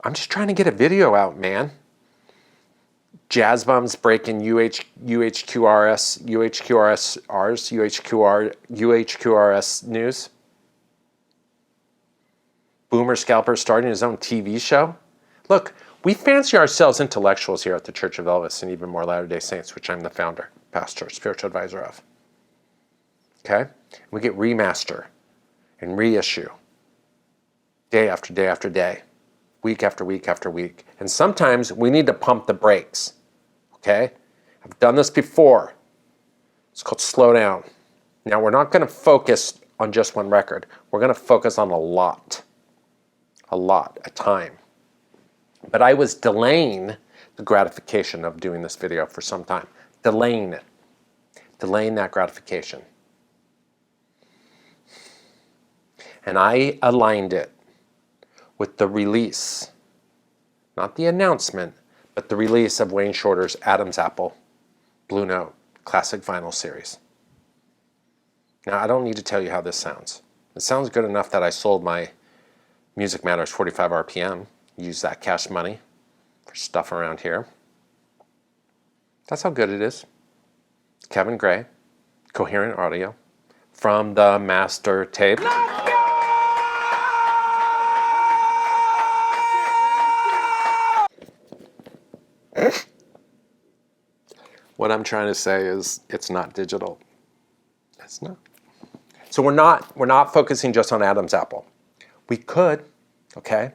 I'm just trying to get a video out, man. Jazz bums breaking UHQRS news. Boomer Scalper starting his own TV show. Look, we fancy ourselves intellectuals here at the Church of Elvis and even more Latter-day Saints, which I'm the founder, pastor, spiritual advisor of. Okay? We get remaster and reissue day after day after day, week after week after week. And sometimes we need to pump the brakes. Okay? I've done this before. It's called slow down. Now, we're not going to focus on just one record. We're going to focus on a lot, a time. But I was delaying the gratification of doing this video for some time. Delaying that gratification. And I aligned it with the release, not the announcement, but the release of Wayne Shorter's Adam's Apple Blue Note Classic Vinyl Series. Now, I don't need to tell you how this sounds. It sounds good enough that I sold my Music Matters 45 RPM, used that cash money for stuff around here. That's how good it is. Kevin Gray, coherent audio, from the master tape. What I'm trying to say is it's not digital. It's not. So we're not focusing just on Adam's Apple. We could, okay?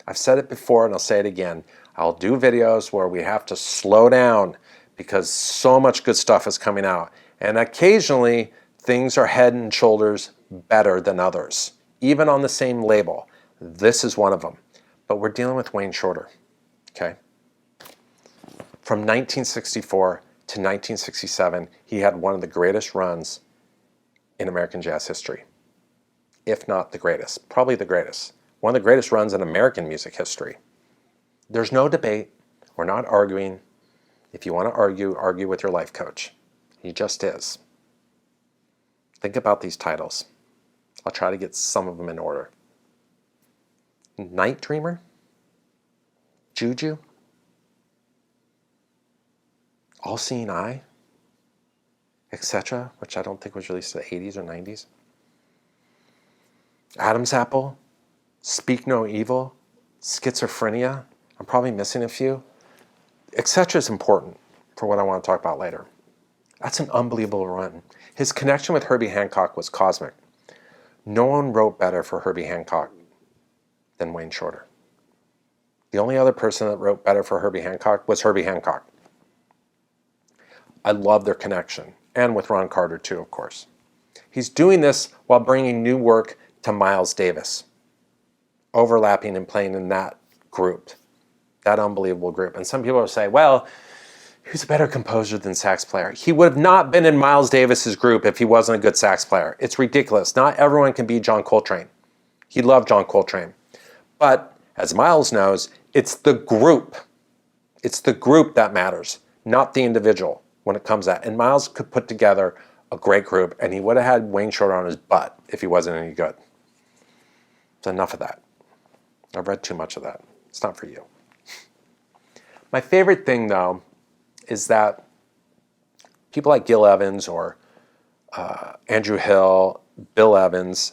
I've said it before and I'll say it again. I'll do videos where we have to slow down because so much good stuff is coming out. And occasionally things are head and shoulders better than others, even on the same label. This is one of them. But we're dealing with Wayne Shorter, okay? From 1964 to 1967, he had one of the greatest runs in American jazz history, if not the greatest, probably the greatest. One of the greatest runs in American music history. There's no debate. We're not arguing. If you want to argue, argue with your life coach. He just is. Think about these titles. I'll try to get some of them in order. Night Dreamer? Juju? All-Seeing Eye, etc., which I don't think was released in the 80s or 90s. Adam's Apple, Speak No Evil, Schizophrenia, I'm probably missing a few. Etc. is important for what I want to talk about later. That's an unbelievable run. His connection with Herbie Hancock was cosmic. No one wrote better for Herbie Hancock than Wayne Shorter. The only other person that wrote better for Herbie Hancock was Herbie Hancock. I love their connection, and with Ron Carter too, of course. He's doing this while bringing new work to Miles Davis, overlapping and playing in that group, that unbelievable group. And some people will say, well, who's a better composer than sax player? He would have not been in Miles Davis's group if he wasn't a good sax player. It's ridiculous. Not everyone can be John Coltrane. He loved John Coltrane. But as Miles knows, it's the group. It's the group that matters, not the individual. When it comes out. And Miles could put together a great group, and he would have had Wayne Shorter on his butt if he wasn't any good. So enough of that. I've read too much of that. It's not for you. My favorite thing, though, is that people like Gil Evans or Andrew Hill, Bill Evans,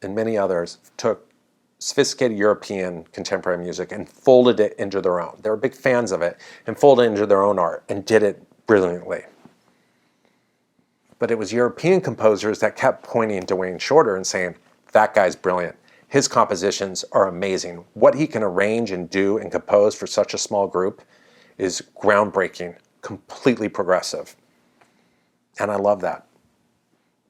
and many others took sophisticated European contemporary music and folded it into their own. They were big fans of it and folded it into their own art and did it brilliantly. But it was European composers that kept pointing to Wayne Shorter and saying, that guy's brilliant. His compositions are amazing. What he can arrange and do and compose for such a small group is groundbreaking, completely progressive. And I love that.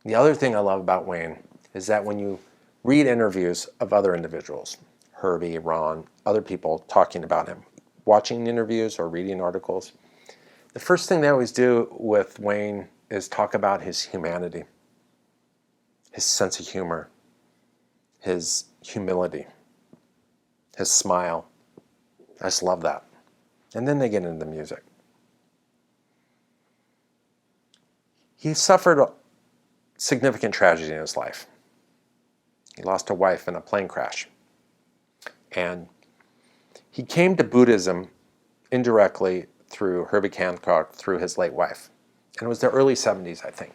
The other thing I love about Wayne is that when you read interviews of other individuals, Herbie, Ron, other people talking about him, watching interviews or reading articles, the first thing they always do with Wayne is talk about his humanity, his sense of humor, his humility, his smile. I just love that. And then they get into the music. He suffered a significant tragedy in his life. He lost a wife in a plane crash. And He came to Buddhism indirectly through Herbie Hancock, through his late wife. And it was the early 70s, I think.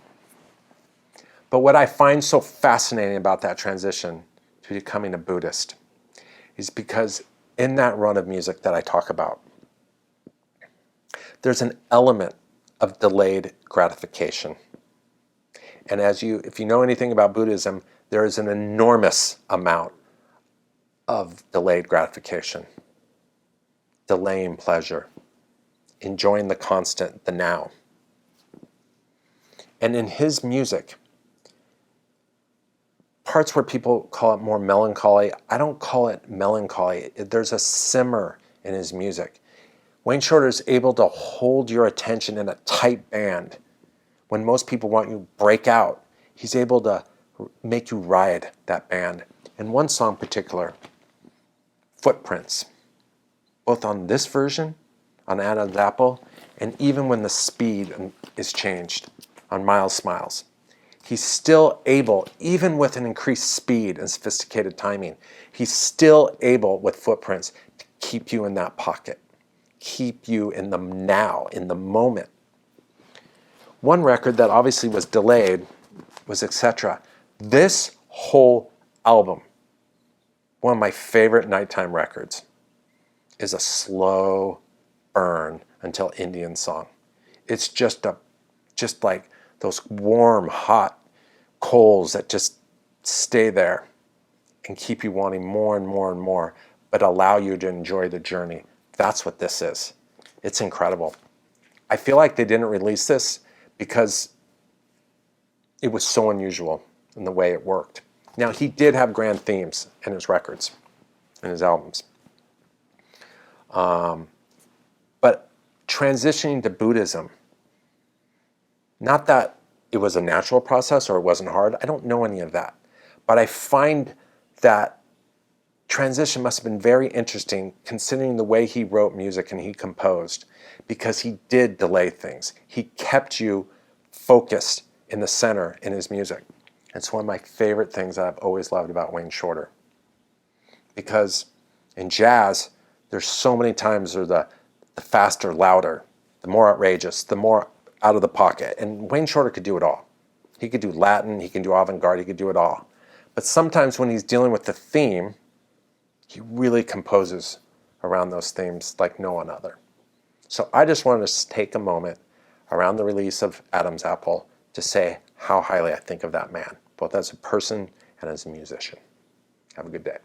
But what I find so fascinating about that transition to becoming a Buddhist is because in that run of music that I talk about, there's an element of delayed gratification. And if you know anything about Buddhism, there is an enormous amount of delayed gratification, delaying pleasure, enjoying the constant, the now. And in his music, parts where people call it more melancholy, I don't call it melancholy. There's a simmer in his music. Wayne Shorter is able to hold your attention in a tight band. When most people want you to break out, he's able to make you ride that band. And one song in particular, Footprints, both on this version, on Adam's Apple, and even when the speed is changed on Miles Smiles. He's still able, even with an increased speed and sophisticated timing, he's still able with Footprints to keep you in that pocket, keep you in the now, in the moment. One record that obviously was delayed was Etc. This whole album, one of my favorite nighttime records, is a slow burn until Indian Song. It's just like those warm, hot coals that just stay there and keep you wanting more and more and more, but allow you to enjoy the journey. That's what this is. It's incredible. I feel like they didn't release this because it was so unusual in the way it worked. Now, he did have grand themes in his records, in his albums. But transitioning to Buddhism, not that it was a natural process or it wasn't hard, I don't know any of that. But I find that transition must have been very interesting considering the way he wrote music and he composed, because he did delay things. He kept you focused in the center in his music. It's one of my favorite things that I've always loved about Wayne Shorter. Because in jazz, there's so many times where the faster, louder, the more outrageous, the more out of the pocket. And Wayne Shorter could do it all. He could do Latin, he can do avant-garde, he could do it all. But sometimes when he's dealing with the theme, he really composes around those themes like no one other. So I just wanted to take a moment around the release of Adam's Apple to say how highly I think of that man, both as a person and as a musician. Have a good day.